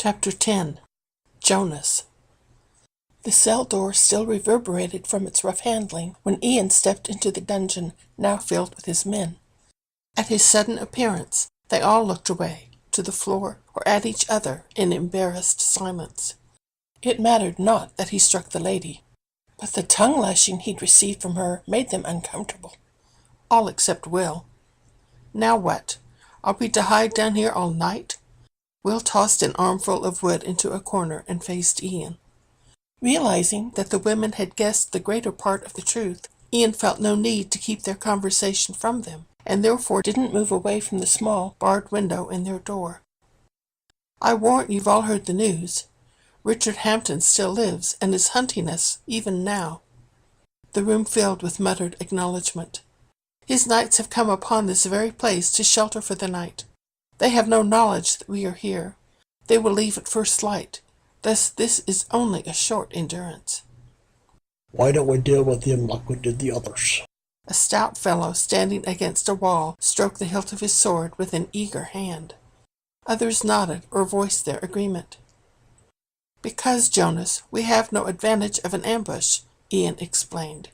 Chapter 10. Jonas. The cell door still reverberated from its rough handling when Ian stepped into the dungeon, now filled with his men. At his sudden appearance, they all looked away, to the floor or at each other in embarrassed silence. It mattered not that he struck the lady, but the tongue-lashing he'd received from her made them uncomfortable. All except Will. Now what? Are we to hide down here all night? Will tossed an armful of wood into a corner and faced Ian. Realizing that the women had guessed the greater part of the truth, Ian felt no need to keep their conversation from them, and therefore didn't move away from the small, barred window in their door. I warrant you've all heard the news. Richard Hampton still lives and is hunting us, even now. The room filled with muttered acknowledgment. His knights have come upon this very place to shelter for the night. They have no knowledge that we are here. They will leave at first light. Thus this is only a short endurance. Why don't we deal with him like we did the others? A stout fellow standing against a wall stroked the hilt of his sword with an eager hand. Others nodded or voiced their agreement. Because, Jonas, we have no advantage of an ambush, Ian explained.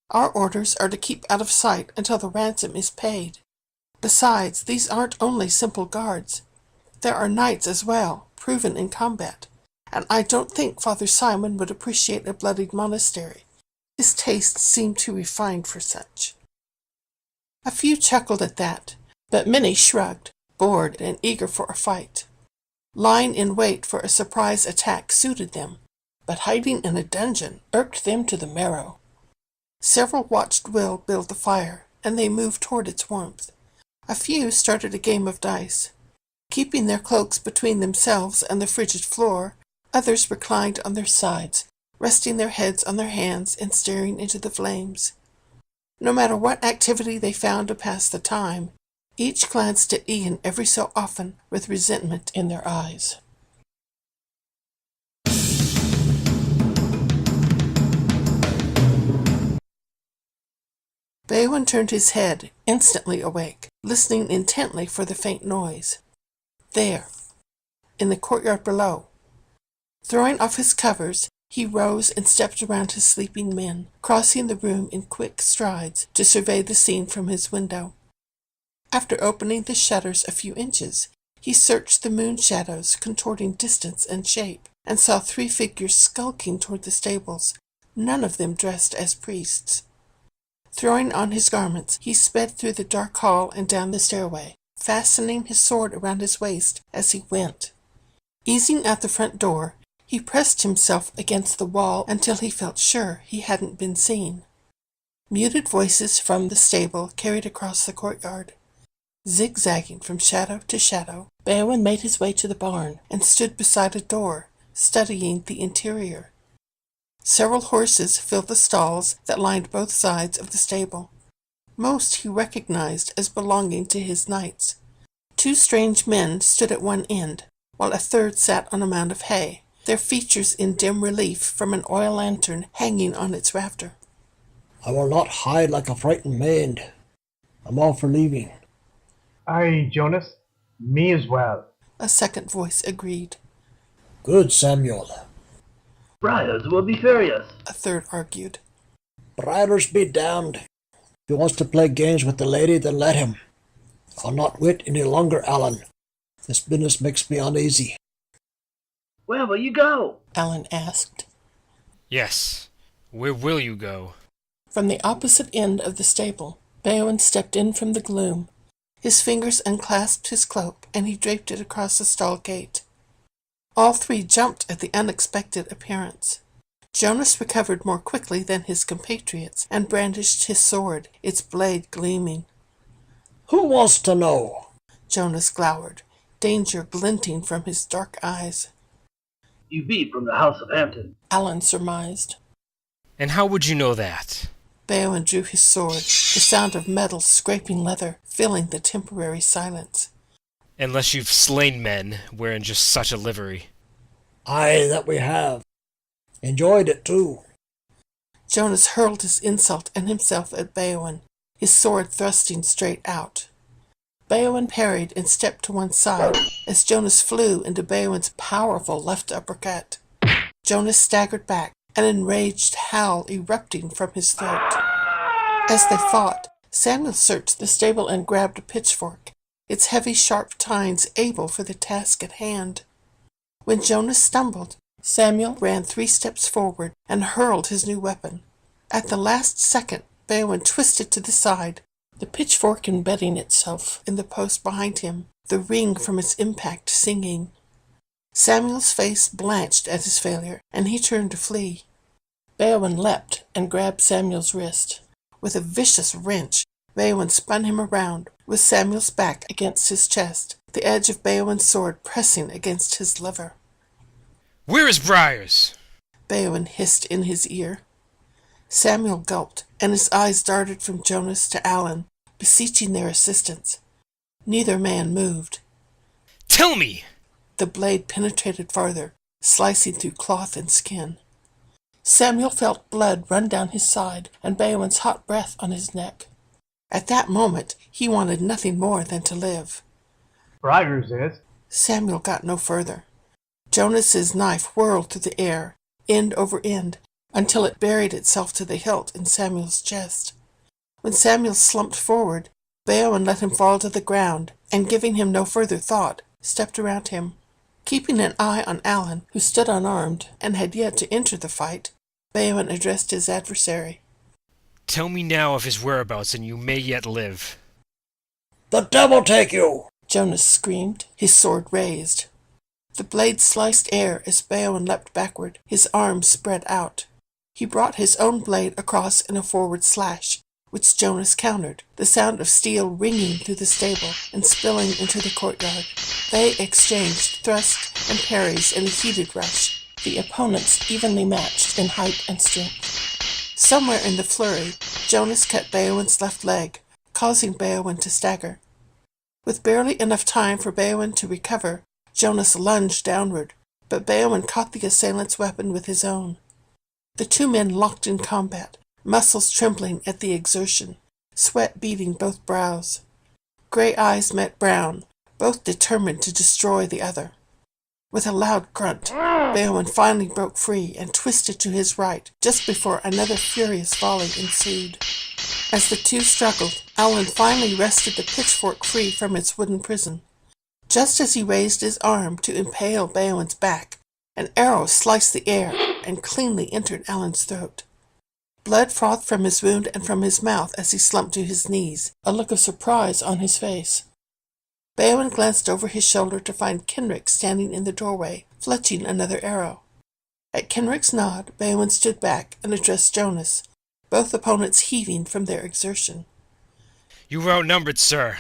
Our orders are to keep out of sight until the ransom is paid. Besides, these aren't only simple guards. There are knights as well, proven in combat, and I don't think Father Simon would appreciate a bloodied monastery. His tastes seem too refined for such. A few chuckled at that, but many shrugged, bored and eager for a fight. Lying in wait for a surprise attack suited them, but hiding in a dungeon irked them to the marrow. Several watched Will build the fire, and they moved toward its warmth. A few started a game of dice. Keeping their cloaks between themselves and the frigid floor, others reclined on their sides, resting their heads on their hands and staring into the flames. No matter what activity they found to pass the time, each glanced at Ian every so often with resentment in their eyes. Beowulf turned his head, instantly awake, listening intently for the faint noise. There, in the courtyard below. Throwing off his covers, he rose and stepped around his sleeping men, crossing the room in quick strides to survey the scene from his window. After opening the shutters a few inches, he searched the moon shadows contorting distance and shape, and saw 3 figures skulking toward the stables, none of them dressed as priests. Throwing on his garments, he sped through the dark hall and down the stairway, fastening his sword around his waist as he went. Easing out the front door, he pressed himself against the wall until he felt sure he hadn't been seen. Muted voices from the stable carried across the courtyard. Zigzagging from shadow to shadow, Beowulf made his way to the barn and stood beside a door, studying the interior. Several horses filled the stalls that lined both sides of the stable. Most he recognized as belonging to his knights. 2 strange men stood at one end, while a third sat on a mound of hay, their features in dim relief from an oil lantern hanging on its rafter. I will not hide like a frightened maid. I'm all for leaving. Aye, Jonas. Me as well. A second voice agreed. Good, Samuel. Briars will be furious, A third argued. Briders be damned. If he wants to play games with the lady, then let him. I'll not wait any longer, Alan. This business makes me uneasy. Where will you go? Alan asked. Yes, where will you go? From the opposite end of the stable, Beowulf stepped in from the gloom. His fingers unclasped his cloak, and he draped it across the stall gate. All 3 jumped at the unexpected appearance. Jonas recovered more quickly than his compatriots, and brandished his sword, its blade gleaming. Who wants to know? Jonas glowered, danger glinting from his dark eyes. You be from the house of Hampton. Alan surmised. And how would you know that? Beowulf drew his sword, the sound of metal scraping leather filling the temporary silence. Unless you've slain men wearing just such a livery. Aye, that we have. Enjoyed it, too. Jonas hurled his insult and himself at Beowulf, his sword thrusting straight out. Beowulf parried and stepped to one side as Jonas flew into Beowulf's powerful left uppercut. Jonas staggered back, an enraged howl erupting from his throat. As they fought, Samuel searched the stable and grabbed a pitchfork, its heavy, sharp tines able for the task at hand. When Jonas stumbled, Samuel ran 3 steps forward and hurled his new weapon. At the last second, Beowulf twisted to the side, the pitchfork embedding itself in the post behind him, the ring from its impact singing. Samuel's face blanched at his failure, and he turned to flee. Beowulf leapt and grabbed Samuel's wrist. With a vicious wrench, Beowulf spun him around, with Samuel's back against his chest, the edge of Beowulf's sword pressing against his liver. "Where is Briars?" Beowulf hissed in his ear. Samuel gulped, and his eyes darted from Jonas to Alan, beseeching their assistance. Neither man moved. "Tell me!" The blade penetrated farther, slicing through cloth and skin. Samuel felt blood run down his side and Beowulf's hot breath on his neck. At that moment, he wanted nothing more than to live. Briars is. Samuel got no further. Jonas's knife whirled through the air, end over end, until it buried itself to the hilt in Samuel's chest. When Samuel slumped forward, Beowulf let him fall to the ground, and giving him no further thought, stepped around him. Keeping an eye on Alan, who stood unarmed and had yet to enter the fight, Beowulf addressed his adversary. "Tell me now of his whereabouts, and you may yet live." The devil take you! Jonas screamed, his sword raised. The blade sliced air as Beowulf leapt backward, his arms spread out. He brought his own blade across in a forward slash, which Jonas countered, the sound of steel ringing through the stable and spilling into the courtyard. They exchanged thrusts and parries in a heated rush, the opponents evenly matched in height and strength. Somewhere in the flurry, Jonas cut Beowulf's left leg, causing Beowulf to stagger. With barely enough time for Beowulf to recover, Jonas lunged downward, but Beowulf caught the assailant's weapon with his own. The 2 men locked in combat, muscles trembling at the exertion, sweat beading both brows. Gray eyes met brown, both determined to destroy the other. With a loud grunt, Beowulf finally broke free and twisted to his right, just before another furious volley ensued. As the 2 struggled, Alan finally wrested the pitchfork free from its wooden prison. Just as he raised his arm to impale Beowulf's back, an arrow sliced the air and cleanly entered Alan's throat. Blood frothed from his wound and from his mouth as he slumped to his knees, a look of surprise on his face. Beowulf glanced over his shoulder to find Kenrick standing in the doorway, fletching another arrow. At Kenrick's nod, Beowulf stood back and addressed Jonas, both opponents heaving from their exertion. "You were outnumbered, sir.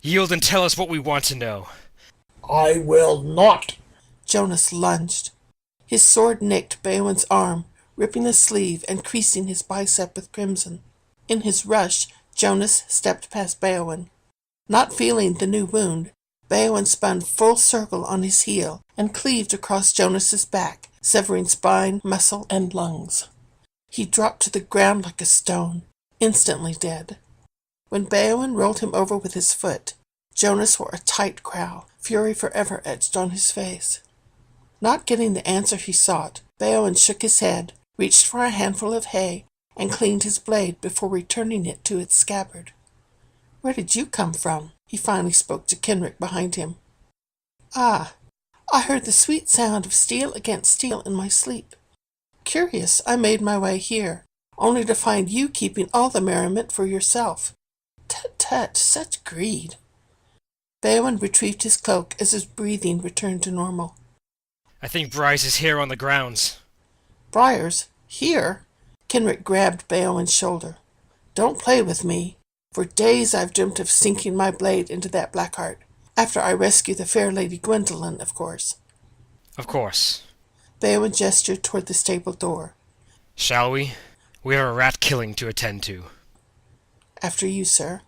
Yield and tell us what we want to know." I will not! Jonas lunged. His sword nicked Beowulf's arm, ripping the sleeve and creasing his bicep with crimson. In his rush, Jonas stepped past Beowulf. Not feeling the new wound, Beowulf spun full circle on his heel and cleaved across Jonas's back, severing spine, muscle, and lungs. He dropped to the ground like a stone, instantly dead. When Beowulf rolled him over with his foot, Jonas wore a tight growl, fury forever etched on his face. Not getting the answer he sought, Beowulf shook his head, reached for a handful of hay, and cleaned his blade before returning it to its scabbard. "Where did you come from?" He finally spoke to Kenrick behind him. "Ah, I heard the sweet sound of steel against steel in my sleep. Curious, I made my way here, only to find you keeping all the merriment for yourself. Tut, such greed." Beowulf retrieved his cloak as his breathing returned to normal. "I think Briars is here on the grounds." "Briars? Here?" Kenrick grabbed Beowulf's shoulder. "Don't play with me. For days I've dreamt of sinking my blade into that black heart. After I rescue the fair lady Gwendolyn, of course." "Of course." Beowulf gestured toward the stable door. "Shall we? We have a rat killing to attend to." "After you, sir."